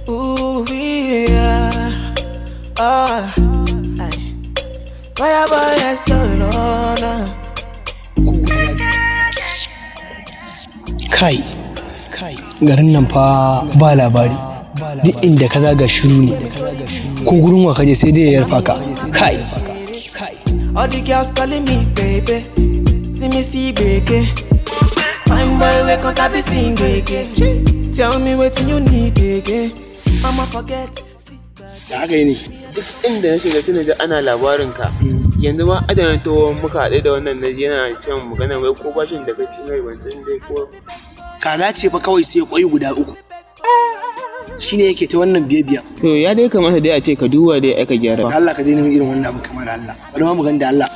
Ooh, yeah. Fire boy, I saw Kai, garin nan fa ba labari. Duk inda ka zaga shiru ne. Ko gurin wa kaje sai dai ya yarfa ka. Kai. All the girls calling me baby. See me see baby. Fine boy, wake up, I be sing again. Tell me what you need again. I'ma forget. Da haka yi ne. Duk inda na shiga sai na ji ana labarin ka. Yanzu ma adana to muka haɗe da wannan naji yana cewa magana wai ko bashin da kaci mai ban san dai ko Kaza ce fa kawai sai kwai guda 3. Shine yake ta wannan biye-biya. to ya dai kamata dai a ce ka duba dai aka gyara. Allah ka daina min irin wannan abin kamar Allah. Bari ma mu gani da Allah.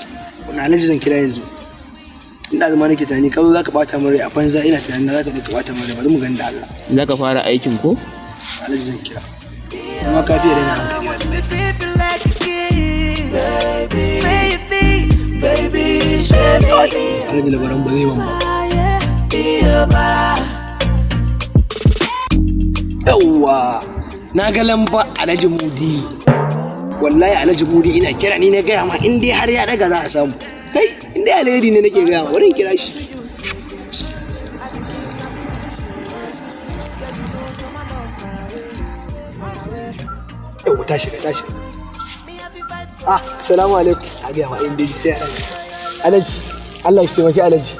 Wannan alaji zan kira yanzu. Ina zama nake tani ka zo zaka bata min rai a banza ina tunanin zaka dinka bata min rai. Bari mu gani da Allah. Zaka fara aikin ko? Alaji zan kira. Kuma ka fiye raina hankali Allah. Alaji labaran ba zai ban ba. Yawwa na ga lamba Alhaji Mudi. Wallahi Alhaji Mudi ina kira ni na gaya ma in dai har ya daga za a samu. Kai in dai alheri ne nake gaya ma wurin kira shi. Yawwa ta shiga. Assalamu alaikum. A gaya ma in dai sai Alhaji. Allah shi taimaki Alhaji.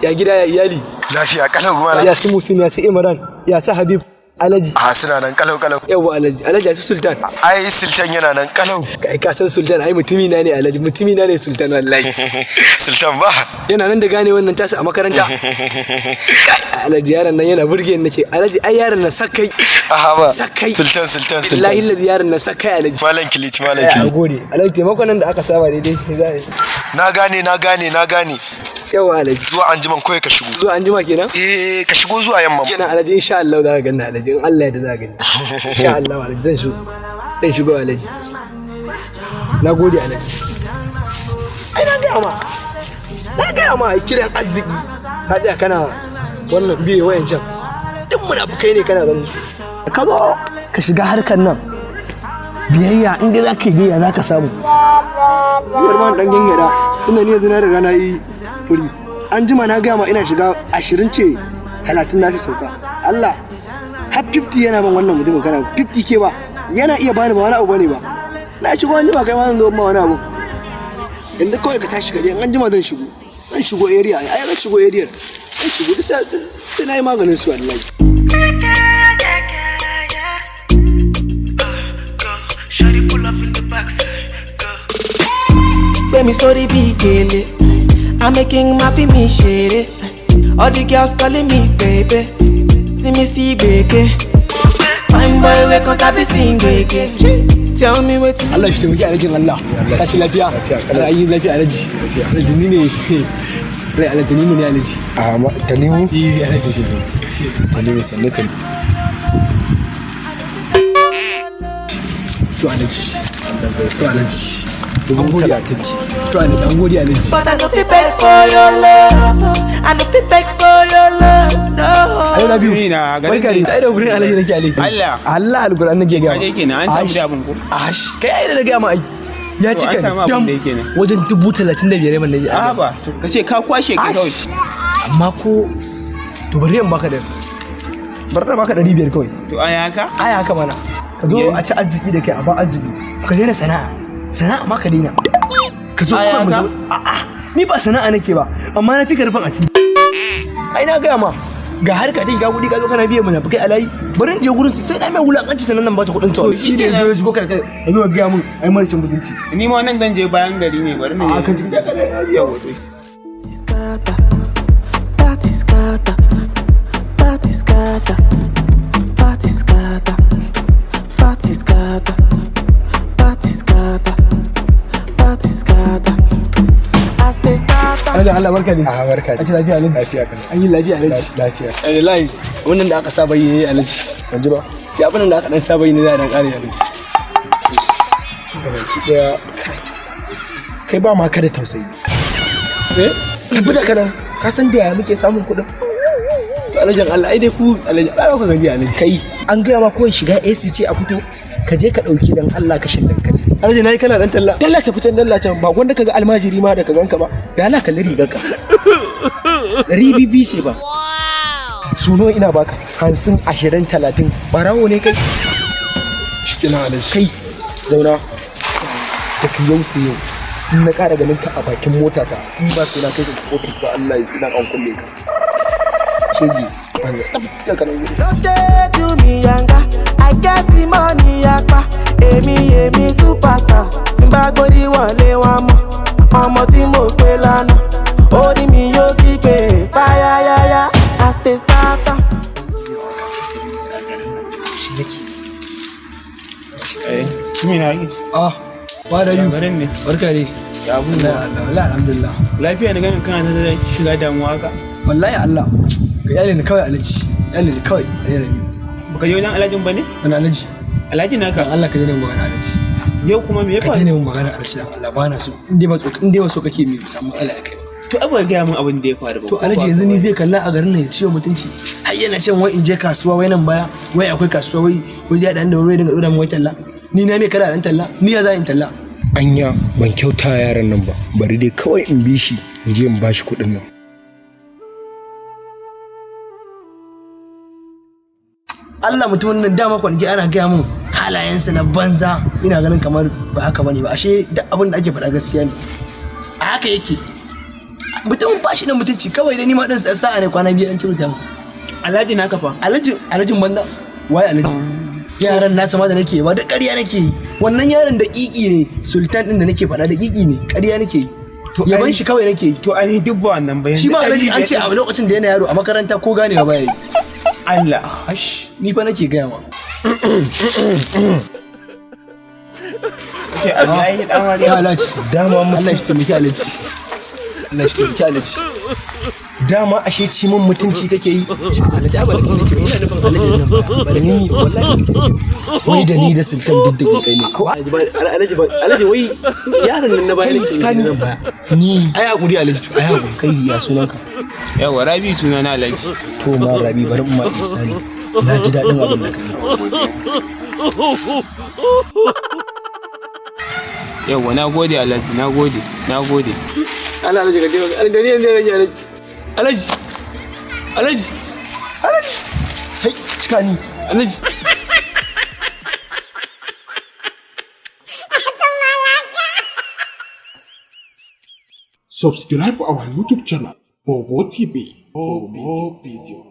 Ya gida ya iyali. Lafiya kalau kuma Ya su mutum ya su Imran ya su Habib. Alhaji. suna nan kalau. Yawwa Alhaji ya su Sultan. Ai Sultan yana nan kalau. Kai ka san Sultan ai mutumi na ne Alhaji mutumi na ne Sultan wallahi. Sultan ba. Yana nan da gane wannan tasu a makaranta. Alhaji yaron nan yana burge ni nake Alhaji ai yaron nan sakai. Aha ba. Sakai. Sultan. Wallahi Alhaji yaron nan sakai Alhaji. Malam Kilici. A gode. Alhaji taimakon nan da aka saba daidai za a yi. Na gane. Yawa Alhaji. Zuwa anjiman kawai ka shigo. Zuwa anjima kenan? Ka shigo zuwa yamma. Kenan Alhaji insha Allah za ka ganna Alhaji in Allah ya da za ka gani. Insha Allah Alhaji zan shigo Alhaji. Na gode Alhaji. Ai na gaya ma kiran arziki. Ka tsaya kana wannan biye wayan can. Duk munafukai ne kana ganin su. Ka zo ka shiga harkar nan. Biyayya inda za ka yi biyayya za ka samu. Zuwar ma dan gangara. Ina ne yanzu na riga na yi furi. An jima na gaya ma ina shiga 20 ce 30 na fi sauka. Allah har 50 yana ban wannan mutumin kana 50 ke ba yana iya bani ba wani abu bane ba. Na shigo an jima kai ma zan zo ma wani abu. Inda kawai ka tashi gari an jima zan shigo area ai zan shigo area. Zan shigo duk sai na yi maganin su wallahi. Baby, sorry, big gele. I'm making happy me share. All the girls calling me baby. See me see baby. Fine boy, wake up, I be sing again. Tell me what. Allah shi taimaki Alhajin Allah. Ka ci lafiya. Ana yi lafiya Alhaji. Alhaji ni ne. Rai Alhaji ni ne Alhaji. Tanimu? Alhaji. Tanimu sannatan. To Alhaji. An gode Alhaji. To Alhaji an gode Alhaji. But I no fit beg for your love. I no fit beg for your love. No. Ai na biyu. Ina garin Barka da ai da wurin Alhaji nake Alhaji. Allah Alquran nake ga. Kaje kenan an samu da abun ko? Kai ai da ga ma ai. Ya cika dam wajen 35,000 man naji. A ba to kace ka kwashe kai kawai. Amma ko to bari in baka da bar da baka 500 kawai. To aya haka mana. Ka zo a ci arziki da kai a ba arziki. Ka daina sana'a ma ka daina. Ka zo kuma mu zo a'a ni ba sana'a nake ba amma na fi karfin asiri. Ai na ga ma ga harka take ga kudi ka zo kana biye mana kai alai bari je gurin sai na mai wulakanci sanan nan ba ta kudin sa shi ne zai shigo kai zo ga mun ai marcin mutunci ni ma nan dan je bayan gari ne bari ne ka ji yawa to Allah barka ne. Barka. A ci lafiya Alhaji. Lafiya kan. An yi lafiya Alhaji. Lafiya. Wallahi wannan da aka saba yi yayi Alhaji. Ban ji ba. Ki abin da aka dan saba yi ne za a dan ƙara Alhaji. Gabaki daya kai ba ma ka da tausayi. Tafi da kanan ka san da yaya muke samun kuɗin. alajin Allah ai dai ku alajin Allah ka gaji alaji. Kai an gaya ma kawai shiga AC ce a fito ka je ka ɗauki dan Allah ka shan dankali. Alaji nayi kana dan talla. Dalla ta fitan dalla can ba gwanda kaga almajiri ma da ka ganka ba da Allah kalli rigar ka. Ribibi ce ba. Suno ina baka 50 20 30 barawo ne kai. Shikenan alaji. Kai zauna da ka yau sai yau in na ƙara ganin ka a bakin motata in ba sai na kai ka ofis ba Allah ya tsina an kulle ka. Shege banza tafiya kana gudu. Don't they do me yanga? I get the money yapa. Èmi superstar. Simba gbórí wọlé wọn mọ̀. Ọmọ tí mo pè lánàá. Orí mi yóò kígbe fáyáyáyá. I stay starter. Kimi na yi? Ah, ba da yu. Garin ne. Barka ne. Ya abu Allah Allah wallahi alhamdulillah. Lafiya ne ganin kana ta shiga damuwa haka? Wallahi Allah. Ka yale ni kawai alaji. Yale ni kawai yale ni. Baka je wajen alhajin ba ne? Wani alaji. Alhaji naka? Dan Allah ka je ne magana alaji. Yau kuma me ya Ka faru? je ne magana alaji dan Allah bana so. In dai ba so kake mi samu Allah ya kai. To abu ga mun abin da ya faru ba. To alaji yanzu ni zai kalla a garin nan ya ciwo mutunci. Har yana cewa wai in je kasuwa wai nan baya wai akwai kasuwa wai zai dan da wai dinga dora min wai talla. Ni na me kada dan talla? Ni ya za in talla? Anya ban kyauta yaran nan ba bari dai kawai in bi shi in je in bashi kuɗin nan. Allah mutumin nan dama kwanaki ana gaya mun halayensa na banza ina ganin kamar ba haka bane ba ashe duk abin da ake faɗa gaskiya ne a haka yake mutumin ba shi da mutunci kawai da ni ma din sa'a ne kwana biyu an ci mutum Alhaji naka fa? alhajin banza wai alhaji yaran nasa ma da nake ba da ƙarya nake yi wannan yaron da ƙiƙi ne sultan din da nake faɗa da ƙiƙi ne ƙarya nake yi yaban shi kawai nake yi To ai duk ba wannan bayan. shi ma alhaji an ce a lokacin da yana yaro a makaranta ko ganewa baya yi Allah. ni fa nake gaya ma Ce Allah ya dan wari. ya alhaji Dama Allah shi taimaki alhaji Allah shi taimaki alhaji dama ashe ci min mutunci kake yi. alhaji ba da ni nake ina nufin alhaji nan ba da ni wallahi Wai da ni da sultan duk da kai ne. alhaji wai yaron nan na baya nake nan baya Ni ai hakuri alhaji ai hakuri kai ya sunanka. Yawa Rabi suna na Alhaji. To ma Rabi bari in ma isani. Na ji daɗin abin da kai. Yawa na gode Alhaji, na gode. Allah alhaji ka taimaka alhaji ne yanzu alhaji alhaji Kai cika ni. alhaji Subscribe our YouTube channel, Bobo TV, for more videos.